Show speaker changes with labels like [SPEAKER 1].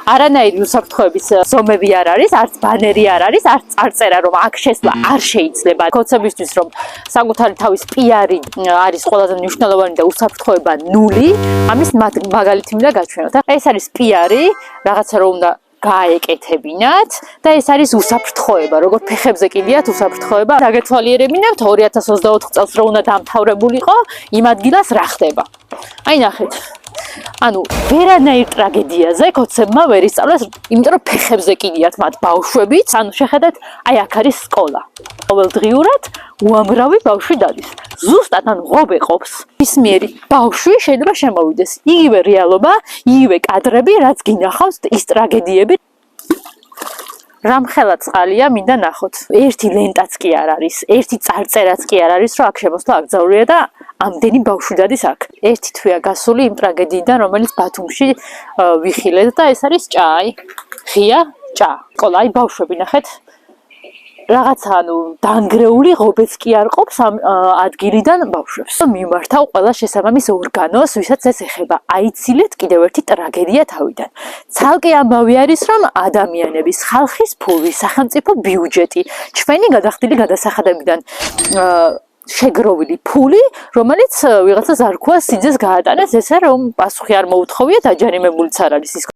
[SPEAKER 1] არანაირი უსაფრთხოების ზომები არ არის, არც ბანერი არ არის, არც წარწერა, რომ აქ შესვლა არ შეიძლება. ხოცებისთვის, რომ საკუთარი თავის პიარი არის ყველაზე მნიშვნელოვანი და უსაფრთხოება ნული, ამის მაგალითი მინდა გაჩვენოთ. ეს არის პიარი, რაღაცა რომ უნდა გაეკეთებინათ და ეს არის უსაფრთხოება, როგორ ფეხებზე კიდიათ უსაფრთხოება. დაგეთვალიერებინებთ 2024 წელს რო უნდა დამთავრებულიყო, იმ ადგილას რა ხდება. აი ნახეთ. ანუ ვერანაირ ტრაგედიაზე ხოცებმა ვერ ისწავლეს, იმიტომ რომ ფეხებზე კიდიათ მათ ბავშვებიც. ანუ შეხედეთ, აი აქ არის სკოლა. ყოველდღიურად უამრავი ბავშვი დადის. ზუსტად ანუ ღობე ყოფს. ისმიერი ბავშვი შეიძლება შემოვიდეს. იგივე რეალობა, იგივე კადრები, რაც გინახავს ის ტრაგედიები. რამხელა წყალია, მინდა ნახოთ. ერთი ლენტაც კი არ არის, ერთი წარწერაც კი არ არის, რომ აქ შემოსვლა აკრძალულია და ამდენი ბავშვი დადის აქ. ერთი თვეა გასული იმ ტრაგედიიდან, რომელიც ბათუმში ვიხილეთ და ეს არის ჭაი. ღია ჭა. სკოლა, აი ბავშვები ნახეთ. რაღაცა ანუ დანგრეული ღობეც კი არ ყოფს ამ ადგილიდან ბავშვებს. მიმართავ ყველა შესაბამის ორგანოს, ვისაც ეს ეხება. აიცილეთ კიდევ ერთი ტრაგედია თავიდან. ცალკე ამბავი არის, რომ ადამიანების, ხალხის ფული, სახელმწიფო ბიუჯეტი, ჩვენი გადახდილი გადასახადებიდან შეგროვილი ფული, რომელიც ვიღაცა ზარქუას სიძეს გაატანეს, ესე რომ პასუხი არ მოუთხოვიათ, აჯანიმებულიც არ არის ის